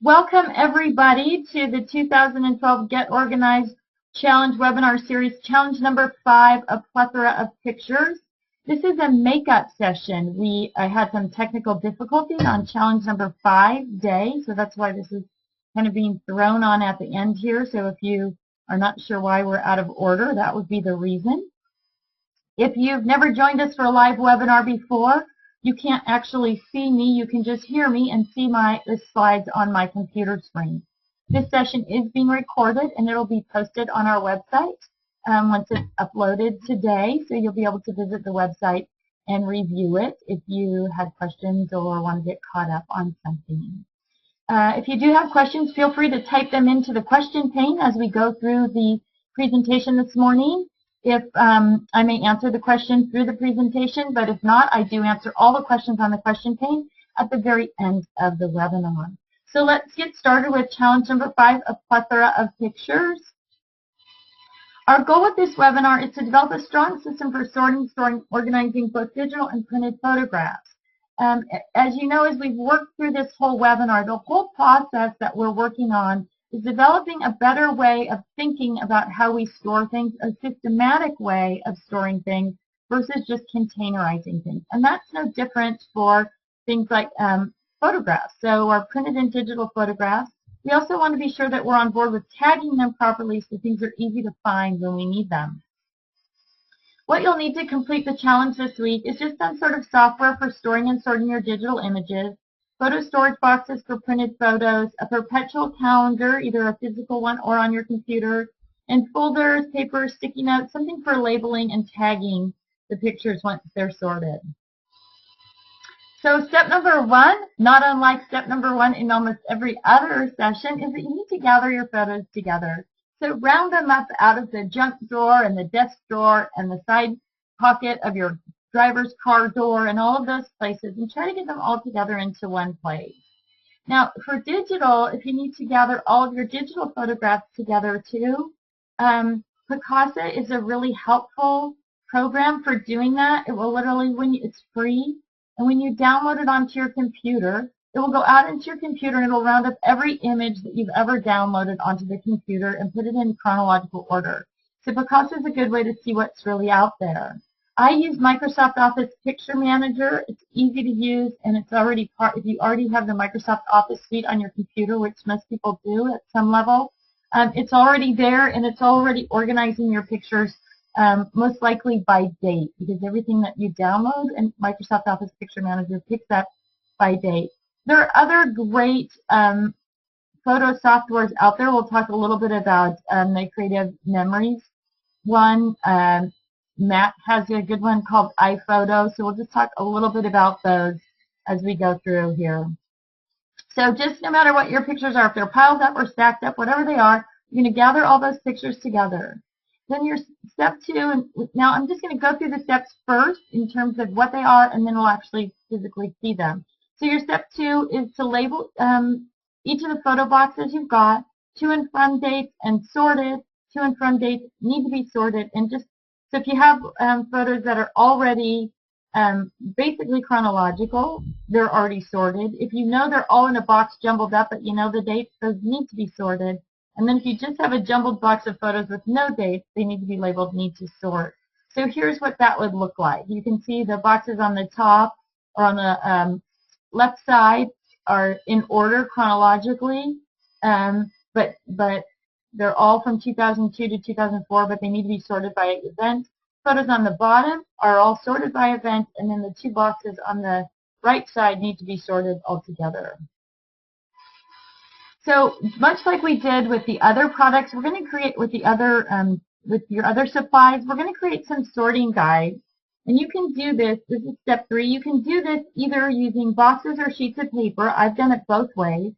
Welcome everybody to the 2012 Get Organized Challenge webinar series, challenge number 5, A Plethora of Pictures. This is a makeup session. I had some technical difficulties on challenge number 5 day, so that's why this is kind of being thrown on at the end here. So if you are not sure why we're out of order, that would be the reason. If you've never joined us for a live webinar before, you can't actually see me. You can just hear me and see the slides on my computer screen. This session is being recorded and it'll be posted on our website once it's uploaded today. So you'll be able to visit the website and review it if you had questions or want to get caught up on something. If you do have questions, feel free to type them into the question pane as we go through the presentation this morning. If I may answer the question through the presentation, but if not, I do answer all the questions on the question pane at the very end of the webinar. So let's get started with challenge number 5, A Plethora of Pictures. Our goal with this webinar is to develop a strong system for sorting, storing, organizing both digital and printed photographs. As you know, as we've worked through this whole webinar, the whole process that we're working on is developing a better way of thinking about how we store things, a systematic way of storing things versus just containerizing things. And that's no different for things like photographs. So our printed and digital photographs, we also want to be sure that we're on board with tagging them properly so things are easy to find when we need them. What you'll need to complete the challenge this week is just some sort of software for storing and sorting your digital images, photo storage boxes for printed photos, a perpetual calendar, either a physical one or on your computer, and folders, paper, sticky notes, something for labeling and tagging the pictures once they're sorted. So step number 1, not unlike step number 1 in almost every other session, is that you need to gather your photos together. So round them up out of the junk drawer and the desk drawer and the side pocket of your driver's car door and all of those places, and try to get them all together into one place. Now for digital, if you need to gather all of your digital photographs together too, Picasa is a really helpful program for doing that. It will literally, it's free, and when you download it onto your computer, it will go out into your computer and it will round up every image that you've ever downloaded onto the computer and put it in chronological order. So Picasa is a good way to see what's really out there. I use Microsoft Office Picture Manager. It's easy to use, and it's already if you already have the Microsoft Office suite on your computer, which most people do at some level, it's already there, and it's already organizing your pictures most likely by date, because everything that you download in Microsoft Office Picture Manager picks up by date. There are other great photo softwares out there. We'll talk a little bit about the Creative Memories one. Matt has a good one called iPhoto, so we'll just talk a little bit about those as we go through here. So just no matter what your pictures are, if they're piled up or stacked up, whatever they are, you're going to gather all those pictures together. Then your step 2, and now I'm just going to go through the steps first in terms of what they are, and then we'll actually physically see them. So your step 2 is to label each of the photo boxes you've got, to and from dates and sorted. To and from dates need to be sorted, and just so if you have photos that are already basically chronological, they're already sorted. If you know they're all in a box jumbled up, but you know the dates, those need to be sorted. And then if you just have a jumbled box of photos with no dates, they need to be labeled need to sort. So here's what that would look like. You can see the boxes on the top or on the left side are in order chronologically, but they're all from 2002 to 2004, but they need to be sorted by event. Photos on the bottom are all sorted by event, and then the 2 boxes on the right side need to be sorted all together. So much like we did with the other products, we're going to create with the other with your other supplies, we're going to create some sorting guides. And you can do this. This is step 3. You can do this either using boxes or sheets of paper. I've done it both ways.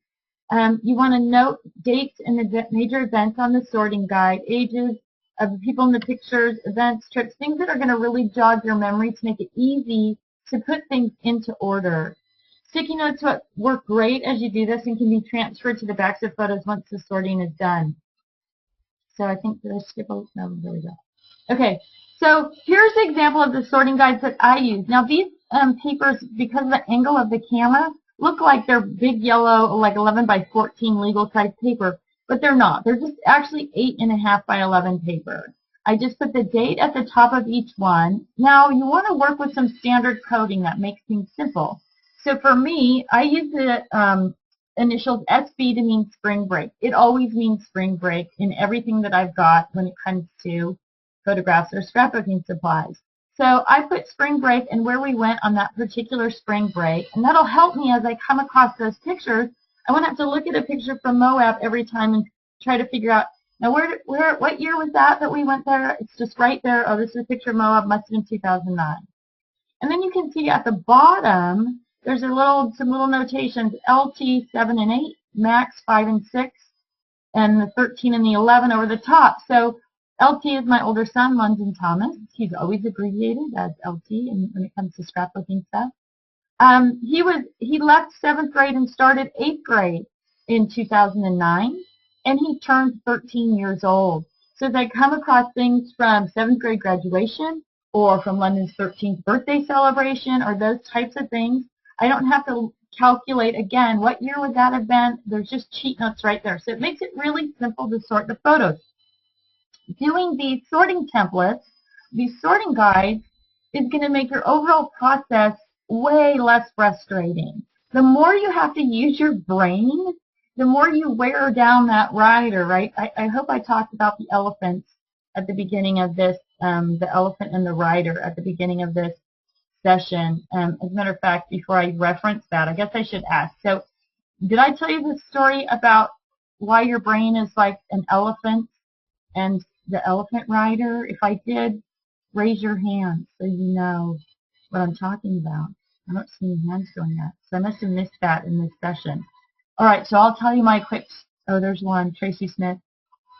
You want to note dates and major events on the sorting guide, ages of the people in the pictures, events, trips, things that are going to really jog your memory to make it easy to put things into order. Sticky notes work great as you do this and can be transferred to the backs of photos once the sorting is done. So I think, did I skip a, no, there we go. Okay, so here's the example of the sorting guides that I use. Now these papers, because of the angle of the camera, look like they're big yellow, like 11 by 14 legal size paper, but they're not. They're just actually 8.5 by 11 paper. I just put the date at the top of each one. Now you want to work with some standard coding that makes things simple. So for me, I use the initials SB to mean spring break. It always means spring break in everything that I've got when it comes to photographs or scrapbooking supplies. So I put spring break and where we went on that particular spring break, and that'll help me as I come across those pictures. I won't have to look at a picture from Moab every time and try to figure out, now what year was that we went there? It's just right there. Oh, this is a picture of Moab, must have been 2009. And then you can see at the bottom, there's some little notations, LT 7 and 8, Max 5 and 6, and the 13 and the 11 over the top. So LT is my older son, London Thomas. He's always abbreviated as LT when it comes to scrapbooking stuff. He left 7th grade and started 8th grade in 2009, and he turned 13 years old. So as I come across things from 7th grade graduation or from London's 13th birthday celebration or those types of things, I don't have to calculate again what year would that have been. There's just cheat notes right there. So it makes it really simple to sort the photos. Doing these sorting templates, these sorting guides, is going to make your overall process way less frustrating. The more you have to use your brain, the more you wear down that rider, right? I hope I talked about the elephants at the beginning of this, the elephant and the rider at the beginning of this session. As a matter of fact, before I reference that, I guess I should ask. So, did I tell you the story about why your brain is like an elephant and the elephant rider? If I did, raise your hand so you know what I'm talking about. I don't see any hands going up, so I must have missed that in this session. All right, so I'll tell you my quick. Oh, there's one, Tracy Smith.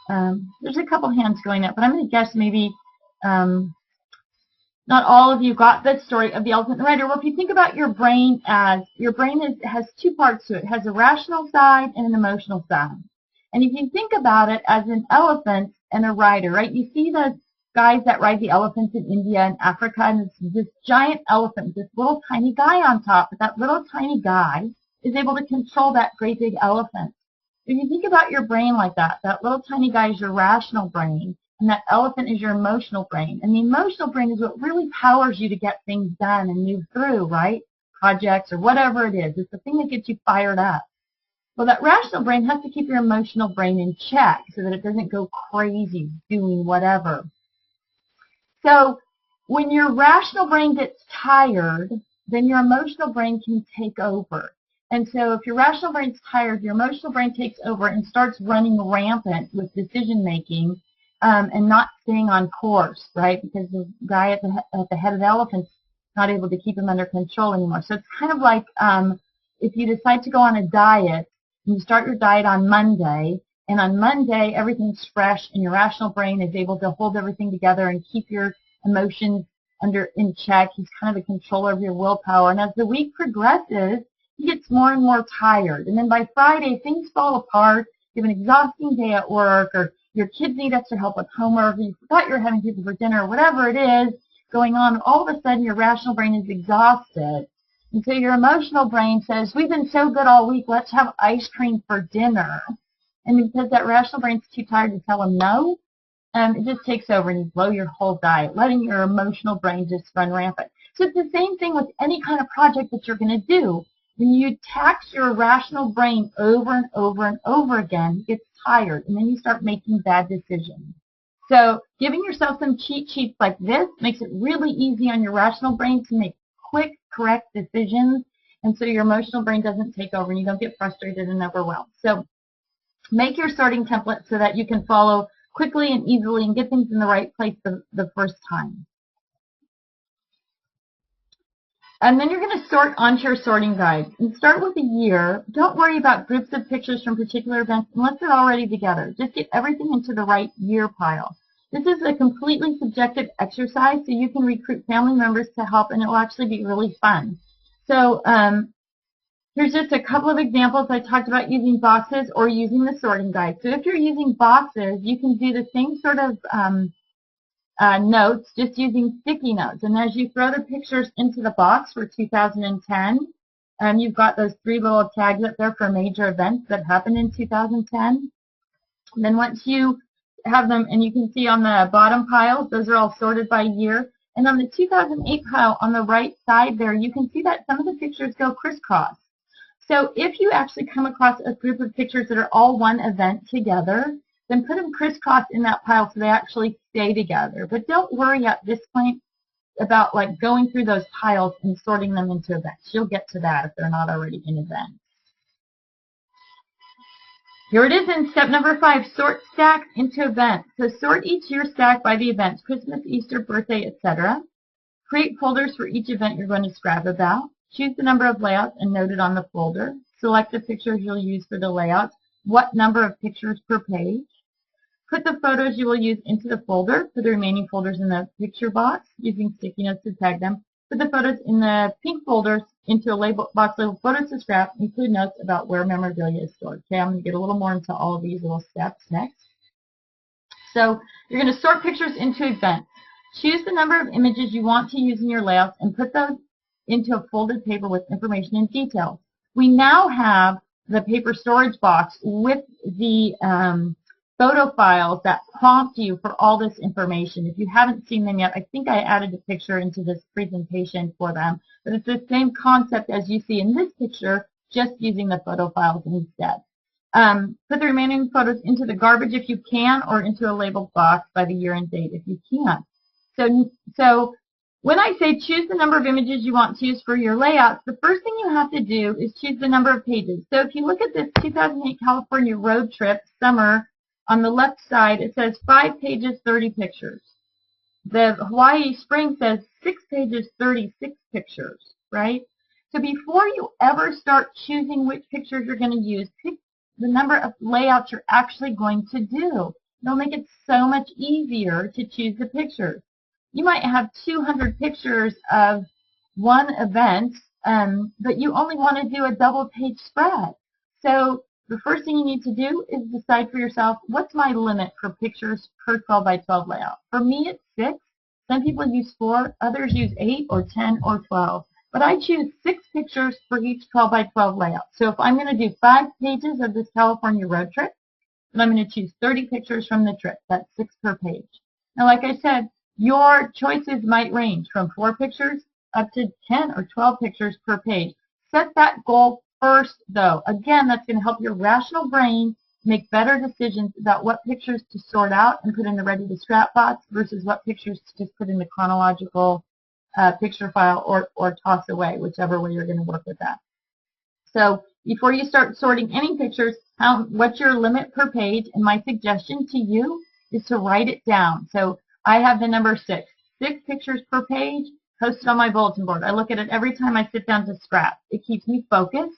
There's a couple hands going up, but I'm going to guess maybe not all of you got the story of the elephant and the rider. Well, if you think about your brain has two parts to it. It has a rational side and an emotional side. And if you think about it as an elephant and a rider, right? You see the guys that ride the elephants in India and Africa, and it's this giant elephant, this little tiny guy on top, but that little tiny guy is able to control that great big elephant. If you think about your brain like that, that little tiny guy is your rational brain, and that elephant is your emotional brain. And the emotional brain is what really powers you to get things done and move through, right? Projects or whatever it is. It's the thing that gets you fired up. Well, that rational brain has to keep your emotional brain in check so that it doesn't go crazy doing whatever. So when your rational brain gets tired, then your emotional brain can take over. And so if your rational brain's tired, your emotional brain takes over and starts running rampant with decision making and not staying on course, right? Because the guy at the head of the elephant's not able to keep him under control anymore. So it's kind of like if you decide to go on a diet, and you start your diet on Monday, and on Monday everything's fresh and your rational brain is able to hold everything together and keep your emotions in check. He's kind of the controller of your willpower. And as the week progresses, he gets more and more tired. And then by Friday, things fall apart. You have an exhausting day at work, or your kids need extra help with homework, or you forgot you're having people for dinner, or whatever it is going on. All of a sudden, your rational brain is exhausted. And so your emotional brain says, we've been so good all week, let's have ice cream for dinner. And because that rational brain's too tired to tell him no, it just takes over and you blow your whole diet, letting your emotional brain just run rampant. So it's the same thing with any kind of project that you're going to do. When you tax your rational brain over and over and over again, it gets tired, and then you start making bad decisions. So giving yourself some cheat sheets like this makes it really easy on your rational brain to make quick, correct decisions, and so your emotional brain doesn't take over and you don't get frustrated and overwhelmed. So make your sorting template so that you can follow quickly and easily and get things in the right place the first time. And then you're going to sort onto your sorting guide. And start with a year. Don't worry about groups of pictures from particular events unless they're already together. Just get everything into the right year pile. This is a completely subjective exercise, so you can recruit family members to help, and it will actually be really fun. So here's just a couple of examples. I talked about using boxes or using the sorting guide. So if you're using boxes, you can do the same sort of notes, just using sticky notes. And as you throw the pictures into the box for 2010, You've got those 3 little tags up there for major events that happened in 2010. And then once you have them, and you can see on the bottom piles, those are all sorted by year. And on the 2008 pile on the right side there, you can see that some of the pictures go crisscross. So if you actually come across a group of pictures that are all one event together, then put them crisscross in that pile so they actually stay together. But don't worry at this point about like going through those piles and sorting them into events. You'll get to that if they're not already in events. Here it is in step number 5, sort stacks into events. So sort each year stack by the events, Christmas, Easter, birthday, etc. Create folders for each event you're going to scrap about. Choose the number of layouts and note it on the folder. Select the pictures you'll use for the layouts. What number of pictures per page. Put the photos you will use into the folder. Put the remaining folders in the picture box using sticky notes to tag them. Put the photos in the pink folders into a label box labeled photos to scrap. Include notes about where memorabilia is stored. Okay, I'm going to get a little more into all of these little steps next. So you're going to sort pictures into events. Choose the number of images you want to use in your layouts and put those into a folded paper with information and details. We now have the paper storage box with the photo files that prompt you for all this information. If you haven't seen them yet, I think I added a picture into this presentation for them. But it's the same concept as you see in this picture, just using the photo files instead. Put the remaining photos into the garbage if you can, or into a labeled box by the year and date if you can't. So when I say choose the number of images you want to use for your layouts, the first thing you have to do is choose the number of pages. So if you look at this 2008 California road trip, summer, on the left side, it says 5 pages, 30 pictures. The Hawaii spring says 6 pages, 36 pictures, right? So before you ever start choosing which pictures you're going to use, pick the number of layouts you're actually going to do. It'll make it so much easier to choose the pictures. You might have 200 pictures of one event, but you only want to do a double-page spread. So the first thing you need to do is decide for yourself, what's my limit for pictures per 12 by 12 layout? For me, it's 6. Some people use 4, others use 8 or 10 or 12. But I choose 6 pictures for each 12 by 12 layout. So if I'm going to do 5 pages of this California road trip, then I'm going to choose 30 pictures from the trip. That's 6 per page. Now, like I said, your choices might range from 4 pictures up to 10 or 12 pictures per page. Set that goal first, though. Again, that's going to help your rational brain make better decisions about what pictures to sort out and put in the ready to scrap box versus what pictures to just put in the chronological picture file or toss away, whichever way you're going to work with that. So before you start sorting any pictures, what's your limit per page? And my suggestion to you is to write it down. So I have the number 6. 6 pictures per page posted on my bulletin board. I look at it every time I sit down to scrap. It keeps me focused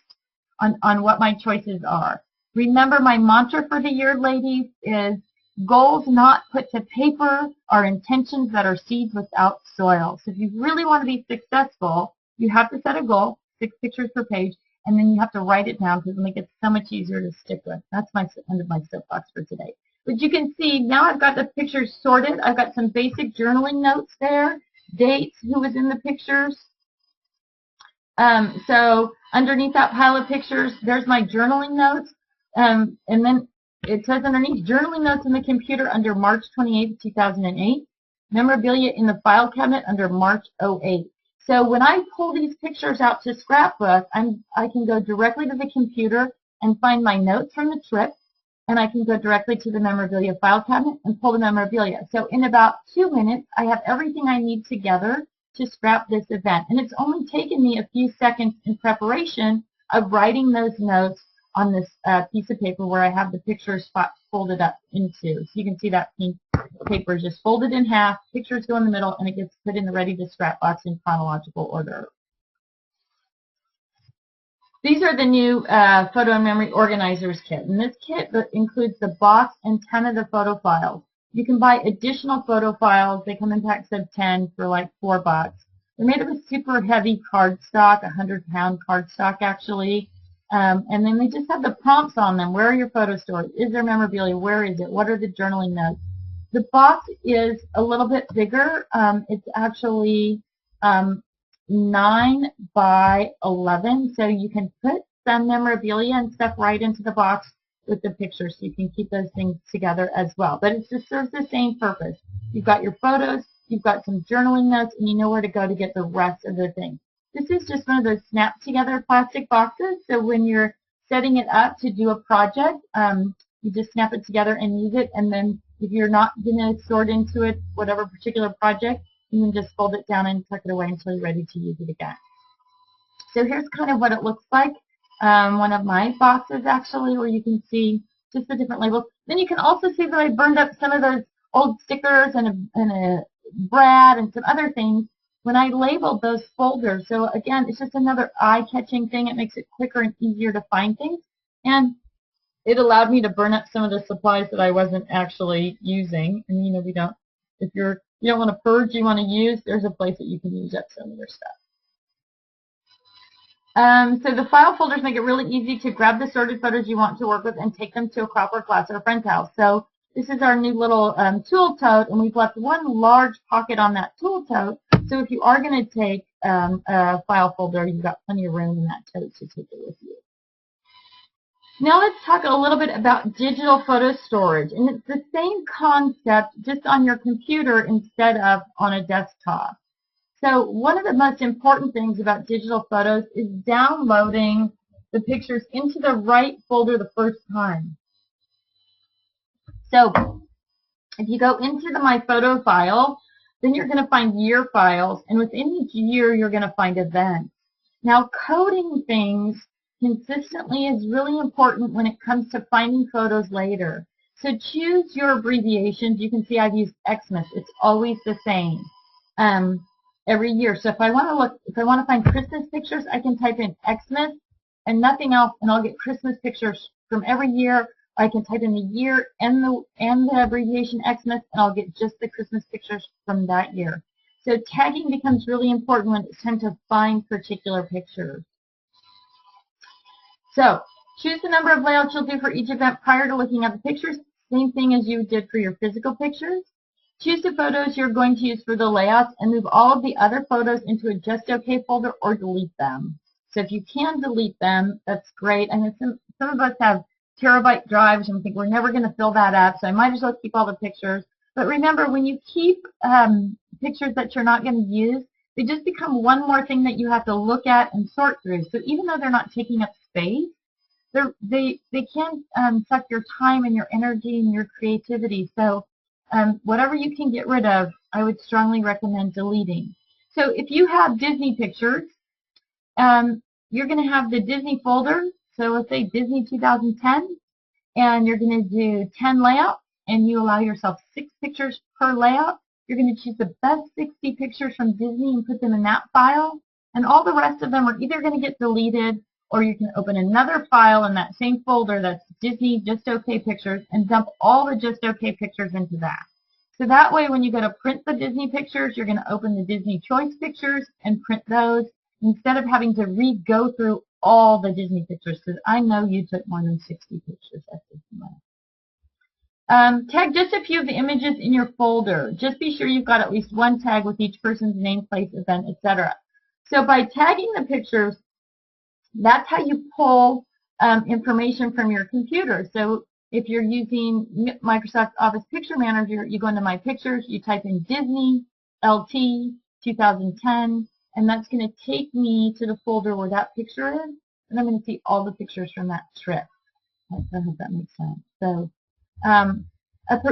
on what my choices are. Remember, my mantra for the year, ladies, is goals not put to paper are intentions that are seeds without soil. So if you really want to be successful, you have to set a goal, 6 pictures per page, and then you have to write it down because it'll make it so much easier to stick with. That's my end of my soapbox for today. But you can see now I've got the pictures sorted. I've got some basic journaling notes there, dates, who was in the pictures. So underneath that pile of pictures, there's my journaling notes. And then it says underneath, journaling notes in the computer under March 28, 2008. Memorabilia in the file cabinet under March 08. So when I pull these pictures out to scrapbook, I can go directly to the computer and find my notes from the trip. And I can go directly to the memorabilia file cabinet and pull the memorabilia. So in about 2 minutes, I have everything I need together to scrap this event. And it's only taken me a few seconds in preparation of writing those notes on this piece of paper where I have the pictures folded up into. So you can see that pink paper is just folded in half, pictures go in the middle, and it gets put in the ready to scrap box in chronological order. These are the new photo and memory organizers kit. And this kit includes the box and 10 of the photo files. You can buy additional photo files. They come in packs of 10 for like $4. They're made of a super heavy cardstock, 100-pound cardstock actually. And then they just have the prompts on them. Where are your photos stored? Is there memorabilia? Where is it? What are the journaling notes? The box is a little bit bigger. It's actually 9 by 11, so you can put some memorabilia and stuff right into the box with the pictures, so you can keep those things together as well. But it just serves the same purpose. You've got your photos, you've got some journaling notes, and you know where to go to get the rest of the things. This is just one of those snap together plastic boxes, so when you're setting it up to do a project, you just snap it together and use it, and then if you're not going to sort into it whatever particular project, you can just fold it down and tuck it away until you're ready to use it again. So here's kind of what it looks like. One of my boxes actually, where you can see just the different labels. Then you can also see that I burned up some of those old stickers and a brad and some other things when I labeled those folders. So again, it's just another eye-catching thing. It makes it quicker and easier to find things. And it allowed me to burn up some of the supplies that I wasn't actually using. And you know, if you don't want to purge, you want to use, there's a place that you can use up some of your stuff. So the file folders make it really easy to grab the sorted photos you want to work with and take them to a crop or class or a friend's house. So this is our new little tool tote, and we've left one large pocket on that tool tote. So if you are going to take a file folder, you've got plenty of room in that tote to take it with you. Now let's talk a little bit about digital photo storage. And it's the same concept, just on your computer instead of on a desktop. So one of the most important things about digital photos is downloading the pictures into the right folder the first time. So if you go into My Photo file, then you're going to find year files, and within each year you're going to find events. Now coding things consistently is really important when it comes to finding photos later. So choose your abbreviations. You can see I've used Xmas. It's always the same. Every year. So if I want to find Christmas pictures, I can type in Xmas and nothing else, and I'll get Christmas pictures from every year. I can type in the year and the abbreviation Xmas, and I'll get just the Christmas pictures from that year. So tagging becomes really important when it's time to find particular pictures. So choose the number of layouts you'll do for each event prior to looking at the pictures. Same thing as you did for your physical pictures. Choose the photos you're going to use for the layouts and move all of the other photos into a Just OK folder or delete them. So if you can delete them, that's great. I know some of us have terabyte drives and we think we're never going to fill that up, so I might as well keep all the pictures. But remember, when you keep pictures that you're not going to use, they just become one more thing that you have to look at and sort through. So even though they're not taking up space, they can suck your time and your energy and your creativity. So whatever you can get rid of, I would strongly recommend deleting. So if you have Disney pictures, you're going to have the Disney folder. So let's say Disney 2010, and you're going to do 10 layouts, and you allow yourself 6 pictures per layout. You're going to choose the best 60 pictures from Disney and put them in that file, and all the rest of them are either going to get deleted, or you can open another file in that same folder that's Disney Just OK Pictures and dump all the Just OK Pictures into that. So that way when you go to print the Disney pictures, you're going to open the Disney Choice pictures and print those instead of having to re-go through all the Disney pictures, because I know you took more than 60 pictures at this moment. Tag just a few of the images in your folder. Just be sure you've got at least one tag with each person's name, place, event, etc. So by tagging the pictures, that's how you pull information from your computer. So if you're using Microsoft Office Picture Manager, you go into My Pictures, you type in Disney LT 2010, and that's going to take me to the folder where that picture is, and I'm going to see all the pictures from that trip. I hope that makes sense. So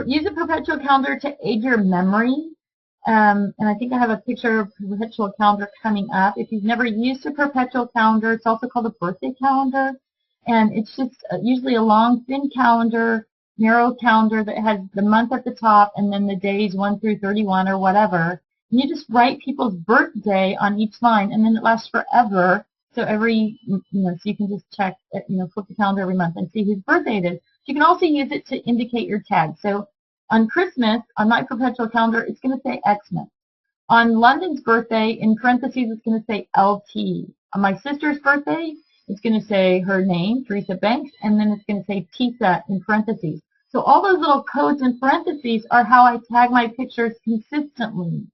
use a perpetual calendar to aid your memory. And I think I have a picture of a perpetual calendar coming up. If you've never used a perpetual calendar, it's also called a birthday calendar. And it's just usually a long, thin calendar, narrow calendar that has the month at the top and then the days 1 through 31 or whatever. And you just write people's birthday on each line, and then it lasts forever. So so you can just check, flip the calendar every month and see whose birthday it is. You can also use it to indicate your tag. So on Christmas, on my perpetual calendar, it's going to say Xmas. On London's birthday, in parentheses, it's going to say LT. On my sister's birthday, it's going to say her name, Teresa Banks, and then it's going to say TISA in parentheses. So all those little codes in parentheses are how I tag my pictures consistently.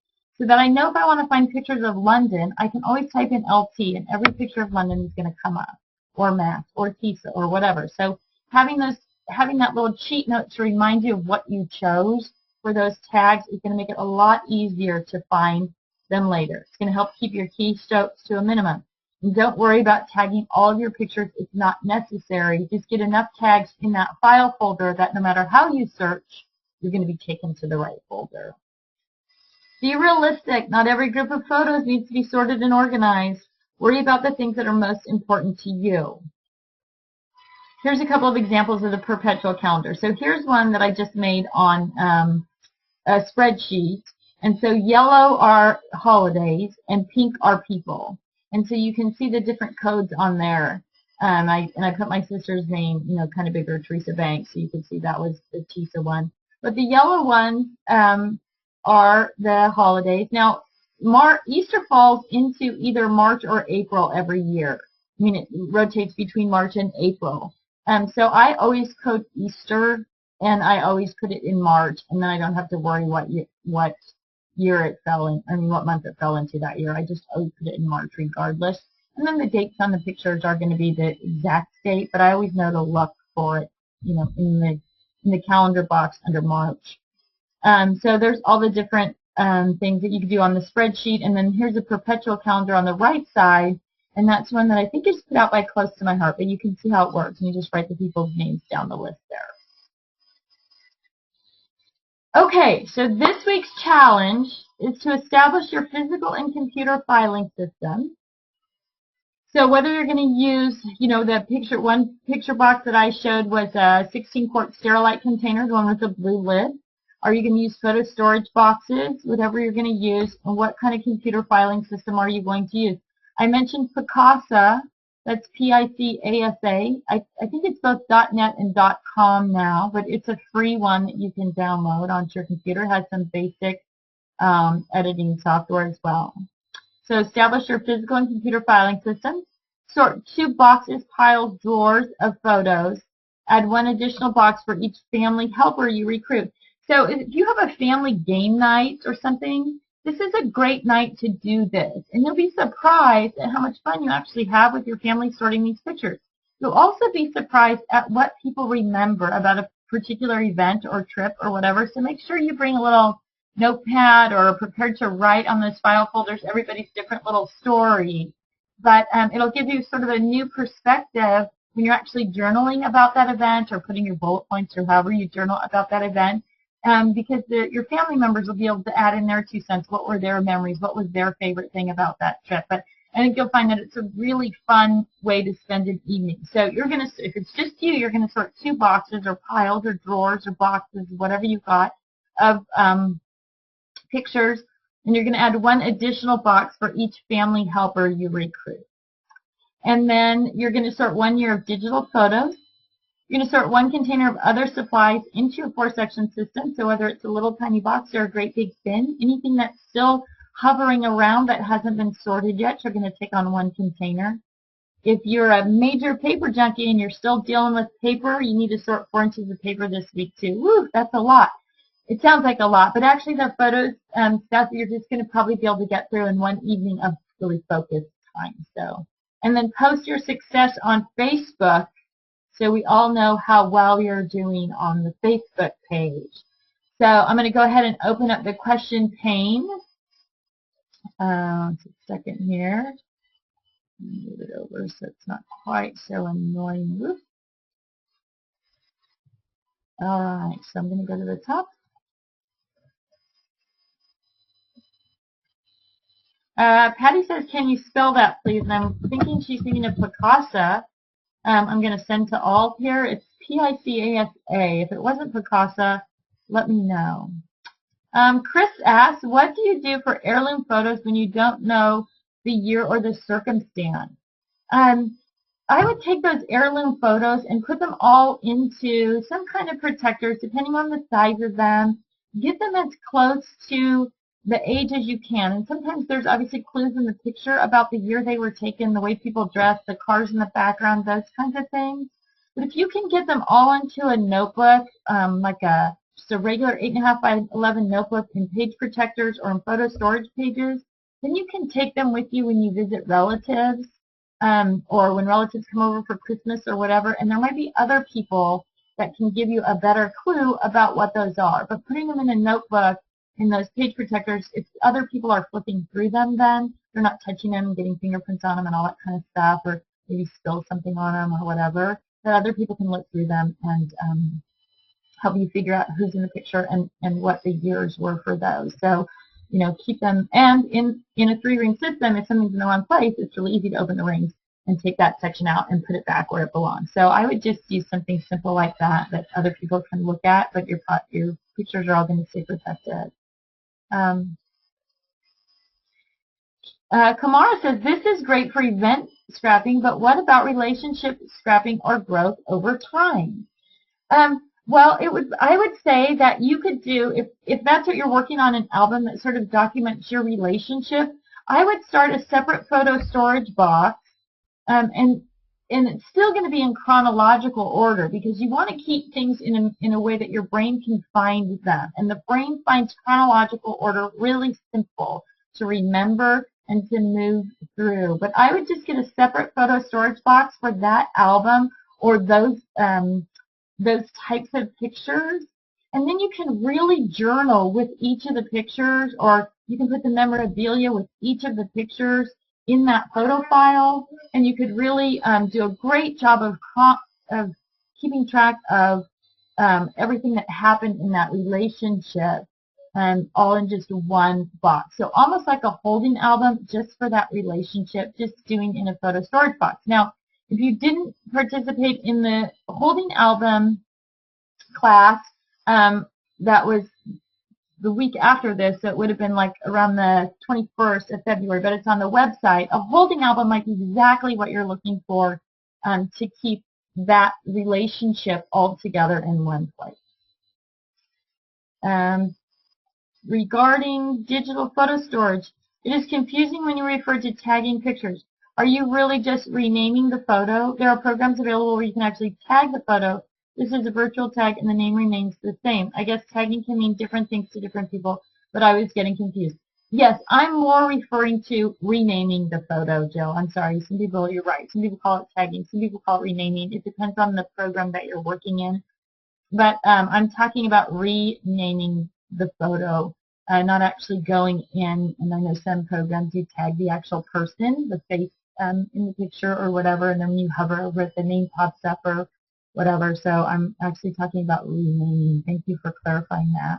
so that I know if I want to find pictures of London, I can always type in LT and every picture of London is going to come up, or Mass, or TISA, or whatever. So having that little cheat note to remind you of what you chose for those tags is going to make it a lot easier to find them later. It's going to help keep your keystrokes to a minimum. And don't worry about tagging all of your pictures. It's not necessary. Just get enough tags in that file folder that no matter how you search, you're going to be taken to the right folder. Be realistic. Not every group of photos needs to be sorted and organized. Worry about the things that are most important to you. Here's a couple of examples of the perpetual calendar. So here's one that I just made on a spreadsheet. And so yellow are holidays and pink are people. And so you can see the different codes on there. I put my sister's name, kind of bigger, Teresa Banks, so you can see that was the TISA one. But the yellow ones are the holidays. Now, Easter falls into either March or April every year. I mean, it rotates between March and April. So I always code Easter, and I always put it in March, and then I don't have to worry what year it fell in, what month it fell into that year. I just always put it in March regardless. And then the dates on the pictures are going to be the exact date, but I always know to look for it, in the calendar box under March. So there's all the different things that you can do on the spreadsheet, and then here's a perpetual calendar on the right side, and that's one that I think is put out by Close to My Heart, but you can see how it works, and you just write the people's names down the list there. Okay, so this week's challenge is to establish your physical and computer filing system. So whether you're going to use, the one picture box that I showed was a 16-quart Sterilite container, the one with the blue lid. Are you going to use photo storage boxes, whatever you're going to use, and what kind of computer filing system are you going to use? I mentioned Picasa. That's P-I-C-A-S-A. I think it's both .net and .com now, but it's a free one that you can download onto your computer. It has some basic editing software as well. So establish your physical and computer filing system. Sort 2 boxes, piles, drawers of photos. Add 1 additional box for each family helper you recruit. So if you have a family game night or something, this is a great night to do this. And you'll be surprised at how much fun you actually have with your family sorting these pictures. You'll also be surprised at what people remember about a particular event or trip or whatever. So make sure you bring a little notepad or prepared to write on those file folders everybody's different little story. But it'll give you sort of a new perspective when you're actually journaling about that event or putting your bullet points or however you journal about that event. Because your family members will be able to add in their 2 cents. What were their memories? What was their favorite thing about that trip? But I think you'll find that it's a really fun way to spend an evening. So you're going to, if it's just you, you're going to sort 2 boxes or piles or drawers or boxes, whatever you've got, of pictures, and you're going to add 1 additional box for each family helper you recruit. And then you're going to sort 1 year of digital photos. You're going to sort 1 container of other supplies into your 4-section system. So whether it's a little tiny box or a great big bin, anything that's still hovering around that hasn't been sorted yet, you're going to take on 1 container. If you're a major paper junkie and you're still dealing with paper, you need to sort 4 inches of paper this week too. Woo, that's a lot. It sounds like a lot, but actually the photos stuff you're just going to probably be able to get through in 1 evening of really focused time. So, and then post your success on Facebook, so we all know how well you're doing on the Facebook page. So I'm going to go ahead and open up the question pane. Just a second here. Move it over so it's not quite so annoying. Whoop. All right, so I'm going to go to the top. Patty says, can you spell that, please? And I'm thinking she's thinking of Picasa. I'm going to send to all here. It's P-I-C-A-S-A. If it wasn't Picasa, let me know. Chris asks, what do you do for heirloom photos when you don't know the year or the circumstance? I would take those heirloom photos and put them all into some kind of protectors, depending on the size of them. Get them as close to the age as you can. And sometimes there's obviously clues in the picture about the year they were taken, the way people dress, the cars in the background, those kinds of things. But if you can get them all into a notebook, like a just a regular 8.5 by 11 notebook in page protectors or in photo storage pages, then you can take them with you when you visit relatives or when relatives come over for Christmas or whatever, and there might be other people that can give you a better clue about what those are. But putting them in a notebook in those page protectors, if other people are flipping through them, then they're not touching them and getting fingerprints on them and all that kind of stuff, or maybe spill something on them or whatever, that other people can look through them and help you figure out who's in the picture and what the years were for those. So, you know, keep them. And in a 3-ring system, if something's in the wrong place, it's really easy to open the rings and take that section out and put it back where it belongs. So I would just use something simple like that that other people can look at, but your pictures are all going to stay protected. Kamara says, this is great for event scrapping, but what about relationship scrapping or growth over time? Well, I would say that you could do, if that's what you're working on, an album that sort of documents your relationship, I would start a separate photo storage box, and it's still going to be in chronological order because you want to keep things in a way that your brain can find them. And the brain finds chronological order really simple to remember and to move through. But I would just get a separate photo storage box for that album or those types of pictures, and then you can really journal with each of the pictures, or you can put the memorabilia with each of the pictures in that photo file, and you could really do a great job of keeping track of everything that happened in that relationship, all in just one box. So almost like a holding album just for that relationship, just doing in a photo storage box. Now, if you didn't participate in the holding album class, that was the week after this, so it would have been like around the 21st of February, but it's on the website. A holding album might be exactly what you're looking for to keep that relationship all together in one place. Regarding digital photo storage, it is confusing when you refer to tagging pictures. Are you really just renaming the photo? There are programs available where you can actually tag the photo. This is a virtual tag and the name remains the same. I guess tagging can mean different things to different people, but I was getting confused. Yes, I'm more referring to renaming the photo, Jill. I'm sorry. Some people, you're right. Some people call it tagging. Some people call it renaming. It depends on the program that you're working in. But I'm talking about renaming the photo, not actually going in, and I know some programs you tag the actual person, the face in the picture or whatever, and then when you hover over it, the name pops up or whatever. So I'm actually talking about renaming. Thank you for clarifying that.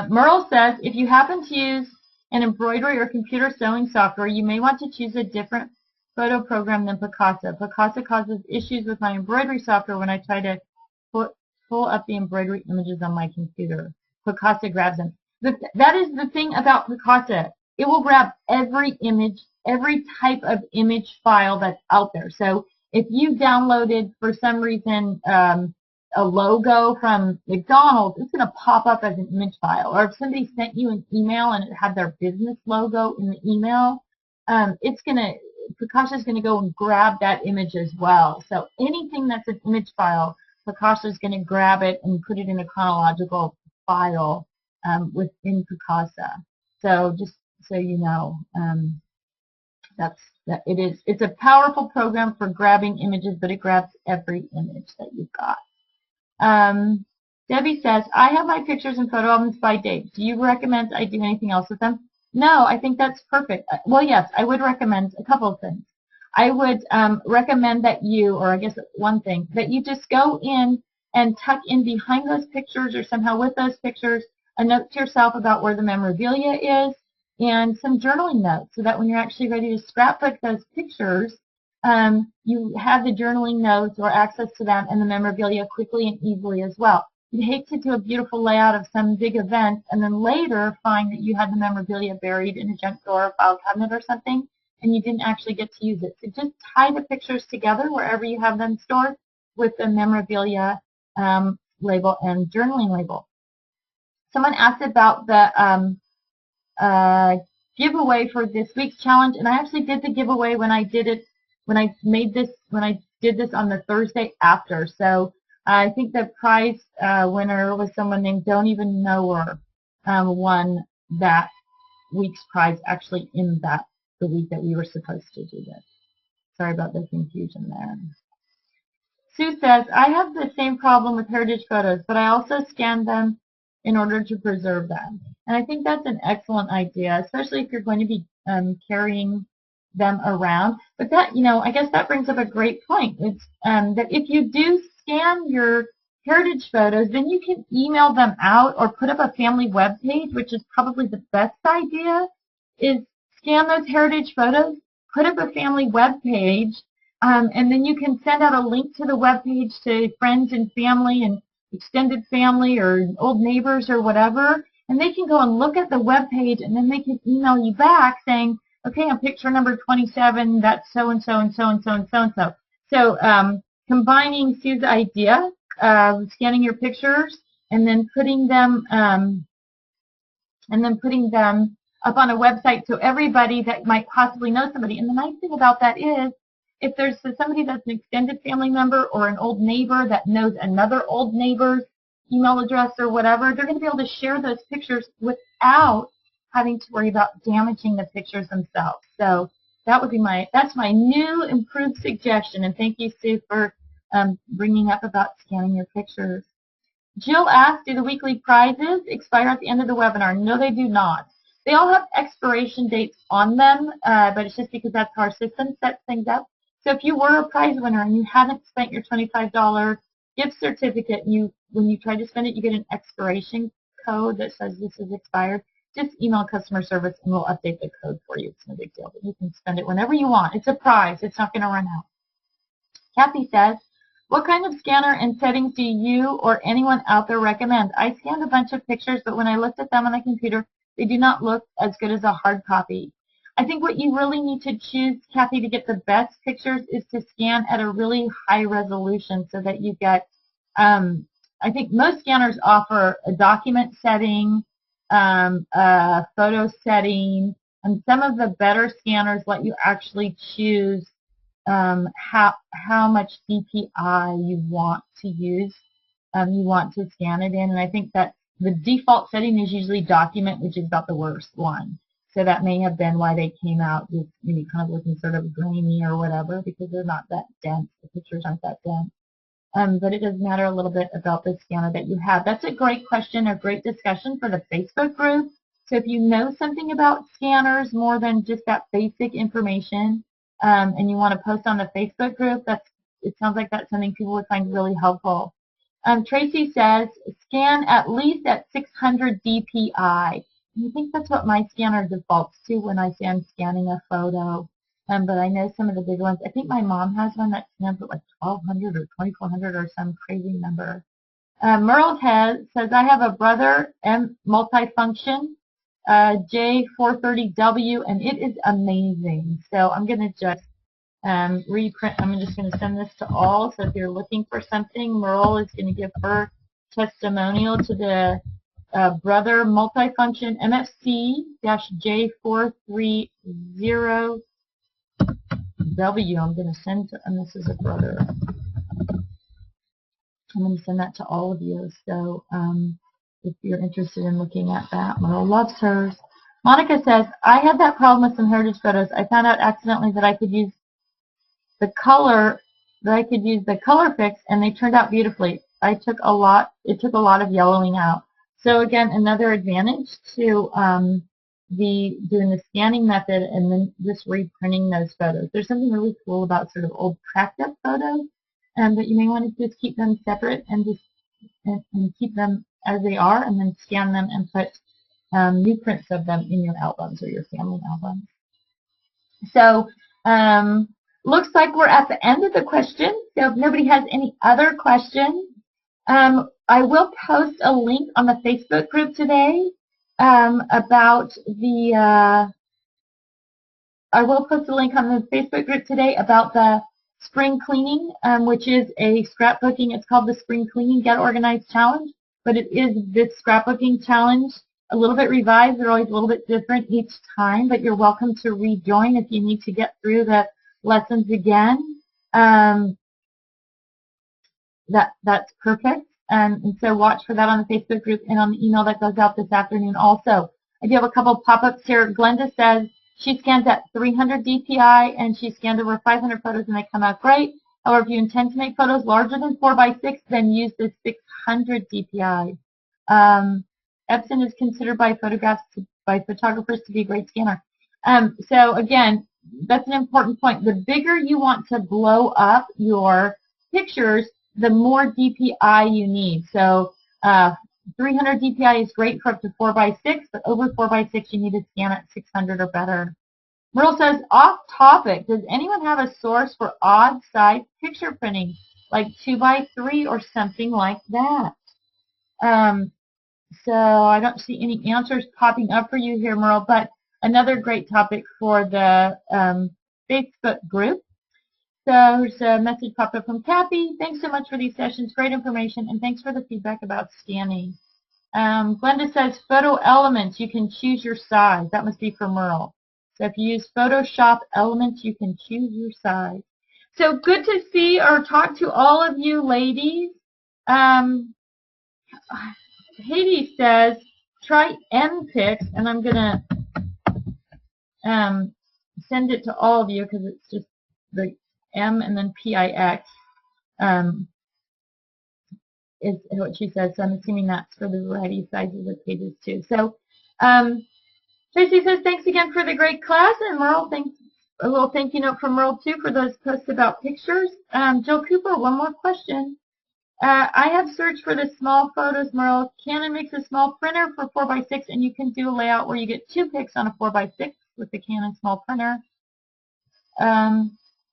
Merle says, if you happen to use an embroidery or computer sewing software, you may want to choose a different photo program than Picasa. Picasa causes issues with my embroidery software when I try to pull up the embroidery images on my computer. Picasa grabs them. That is the thing about Picasa. It will grab every image, every type of image file that's out there. So if you downloaded, for some reason, a logo from McDonald's, it's going to pop up as an image file. Or if somebody sent you an email and it had their business logo in the email, Picasa is going to go and grab that image as well. So anything that's an image file, Picasa is going to grab it and put it in a chronological file within Picasa. So just so you know, it's a powerful program for grabbing images, but it grabs every image that you've got. Debbie says, I have my pictures and photo albums by date. Do you recommend I do anything else with them? No, I think that's perfect. Well, yes, I would recommend a couple of things. I would recommend that you, or I guess one thing, that you just go in and tuck in behind those pictures or somehow with those pictures a note to yourself about where the memorabilia is and some journaling notes so that when you're actually ready to scrapbook those pictures, you have the journaling notes or access to them and the memorabilia quickly and easily as well. You'd hate to do a beautiful layout of some big event and then later find that you had the memorabilia buried in a junk drawer or file cabinet or something and you didn't actually get to use it. So just tie the pictures together wherever you have them stored with the memorabilia label and journaling label. Someone asked about the giveaway for this week's challenge, and I actually did the giveaway when I did this on the Thursday after. So I think the prize winner was someone named Don't Even Know Her, won that week's prize actually in the week that we were supposed to do this. Sorry about the confusion there. Sue says, I have the same problem with heritage photos, but I also scan them in order to preserve them. And I think that's an excellent idea, especially if you're going to be carrying them around. But that, I guess that brings up a great point. It's that if you do scan your heritage photos, then you can email them out or put up a family web page, which is probably the best idea, is scan those heritage photos, put up a family web page, and then you can send out a link to the web page to friends and family and extended family or old neighbors or whatever, and they can go and look at the web page, and then they can email you back saying, okay, on picture number 27, that's so-and-so and so-and-so and so-and-so. So combining Sue's idea of scanning your pictures and then putting them up on a website so everybody that might possibly know somebody. And the nice thing about that is if there's somebody that's an extended family member or an old neighbor that knows another old neighbor's email address or whatever, they're going to be able to share those pictures without having to worry about damaging the pictures themselves. So that would be that's my new improved suggestion. And thank you, Sue, for bringing up about scanning your pictures. Jill asked, do the weekly prizes expire at the end of the webinar? No, they do not. They all have expiration dates on them, but it's just because that's how our system sets things up. So if you were a prize winner and you haven't spent your $25 gift certificate, when you try to spend it, you get an expiration code that says this is expired. Just email customer service and we'll update the code for you. It's no big deal, but you can spend it whenever you want. It's a prize. It's not going to run out. Kathy says, what kind of scanner and settings do you or anyone out there recommend? I scanned a bunch of pictures, but when I looked at them on the computer, they do not look as good as a hard copy. I think what you really need to choose, Kathy, to get the best pictures is to scan at a really high resolution so that you get, I think most scanners offer a document setting, a photo setting, and some of the better scanners let you actually choose how much DPI you want to use, you want to scan it in. And I think that the default setting is usually document, which is about the worst one. So that may have been why they came out with kind of looking sort of grainy or whatever, because they're not that dense. The pictures aren't that dense. But it does matter a little bit about the scanner that you have. That's a great question, a great discussion for the Facebook group. So if you know something about scanners more than just that basic information, and you want to post on the Facebook group, it sounds like that's something people would find really helpful. Tracy says, scan at least at 600 DPI. I think that's what my scanner defaults to when I say I'm scanning a photo. But I know some of the bigger ones. I think my mom has one that scans at like 1200 or 2400 or some crazy number. Merle says, I have a Brother multifunction J430W, and it is amazing. So I'm going to just reprint. I'm just going to send this to all. So if you're looking for something, Merle is going to give her testimonial to the Brother multifunction MFC-J430W. I'm going to send to, and this is a Brother. I'm going to send that to all of you. So if you're interested in looking at that, Merle loves hers. Monica says, I had that problem with some heritage photos. I found out accidentally that I could use the color fix, and they turned out beautifully. It took a lot of yellowing out. So again, another advantage to doing the scanning method and then just reprinting those photos. There's something really cool about sort of old cracked up photos, but you may want to just keep them separate and just and keep them as they are, and then scan them and put new prints of them in your albums or your family albums. So looks like we're at the end of the questions. So if nobody has any other questions, I will post a link on the Facebook group today about the spring cleaning, which is a scrapbooking. It's called the Spring Cleaning Get Organized Challenge, but it is this scrapbooking challenge, a little bit revised. They're always a little bit different each time, but you're welcome to rejoin if you need to get through the lessons again. that's perfect. And so watch for that on the Facebook group and on the email that goes out this afternoon also. I do have a couple pop-ups here. Glenda says she scans at 300 DPI and she scanned over 500 photos and they come out great. However, if you intend to make photos larger than 4x6, then use the 600 DPI. Epson is considered by photographers to be a great scanner. So again, that's an important point. The bigger you want to blow up your pictures, the more DPI you need. So 300 DPI is great for up to 4x6, but over 4x6 you need to scan at 600 or better. Merle says, off topic, does anyone have a source for odd size picture printing, like 2x3 or something like that? So I don't see any answers popping up for you here, Merle, but another great topic for the Facebook group. So here's a message popped up from Kathy. Thanks so much for these sessions. Great information, and thanks for the feedback about scanning. Glenda says, photo elements, you can choose your size. That must be for Merle. So if you use Photoshop elements, you can choose your size. So good to see or talk to all of you ladies. Hades says, try MPix, and I'm going to send it to all of you because it's just the M and then PIX is what she says. So I'm assuming that's for the variety of sizes of pages too. So Tracy says, thanks again for the great class. And Merle, thanks, a little thank you note from Merle too for those posts about pictures. Jill Cooper, one more question. I have searched for the small photos, Merle. Canon makes a small printer for 4x6, and you can do a layout where you get 2 pics on a 4x6 with the Canon small printer.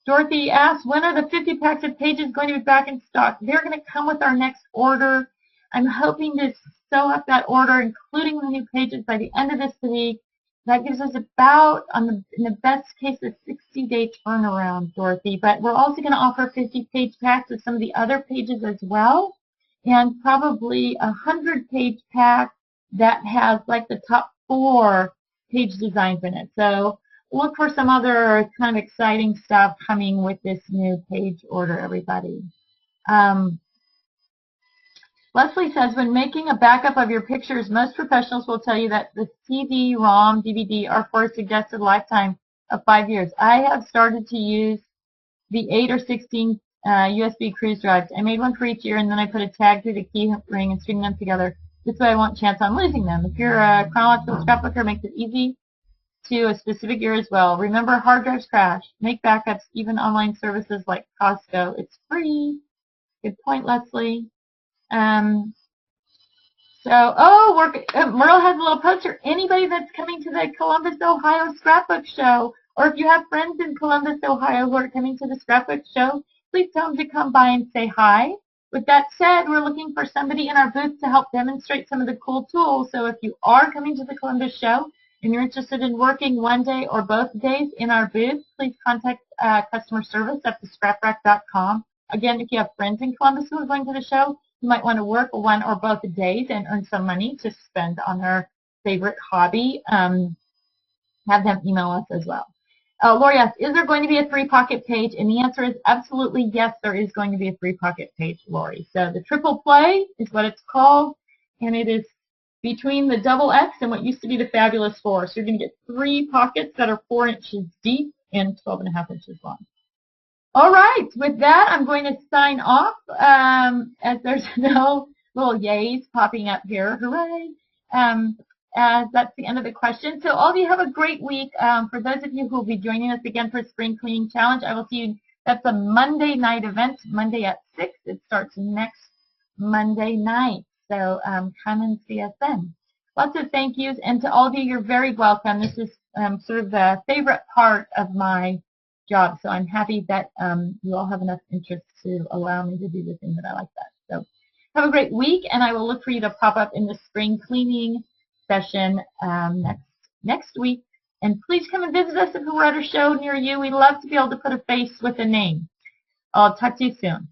Dorothy asks, when are the 50 packs of pages going to be back in stock? They're going to come with our next order. I'm hoping to sew up that order, including the new pages, by the end of this week. That gives us about, in the best case, a 60-day turnaround, Dorothy. But we're also going to offer 50-page packs of some of the other pages as well, and probably a 100-page pack that has like the top 4 page designs in it. So look for some other kind of exciting stuff coming with this new page order, everybody. Leslie says, when making a backup of your pictures, most professionals will tell you that the CD, ROM, DVD are for a suggested lifetime of 5 years. I have started to use the 8 or 16 USB cruise drives. I made one for each year, and then I put a tag through the key ring and string them together. This way I won't chance on losing them. If you're a chronological scrapbooker, it makes it easy to a specific year as well. Remember, hard drives crash. Make backups, even online services like Costco. It's free. Good point, Leslie. Merle has a little poster. Anybody that's coming to the Columbus, Ohio Scrapbook Show, or if you have friends in Columbus, Ohio who are coming to the Scrapbook Show, please tell them to come by and say hi. With that said, we're looking for somebody in our booth to help demonstrate some of the cool tools. So if you are coming to the Columbus Show and you're interested in working one day or both days in our booth, please contact customer service at thescraprack.com. Again, if you have friends in Columbus who are going to the show, you might want to work one or both days and earn some money to spend on their favorite hobby. Have them email us as well. Lori asks, is there going to be a 3-pocket page? And the answer is absolutely yes, there is going to be a 3-pocket page, Lori. So the triple play is what it's called, and it is between the double X and what used to be the Fabulous 4. So you're going to get 3 pockets that are 4 inches deep and 12.5 inches long. All right, with that, I'm going to sign off as there's no little yays popping up here. Hooray! As that's the end of the question. So all of you have a great week. For those of you who will be joining us again for Spring Cleaning Challenge, I will see you. That's a Monday night event, Monday at 6. It starts next Monday night. So come and see us then. Lots of thank yous. And to all of you, you're very welcome. This is sort of the favorite part of my job. So I'm happy that you all have enough interest to allow me to do the thing that I like best. So have a great week, and I will look for you to pop up in the spring cleaning session next week. And please come and visit us if we're at a show near you. We'd love to be able to put a face with a name. I'll talk to you soon.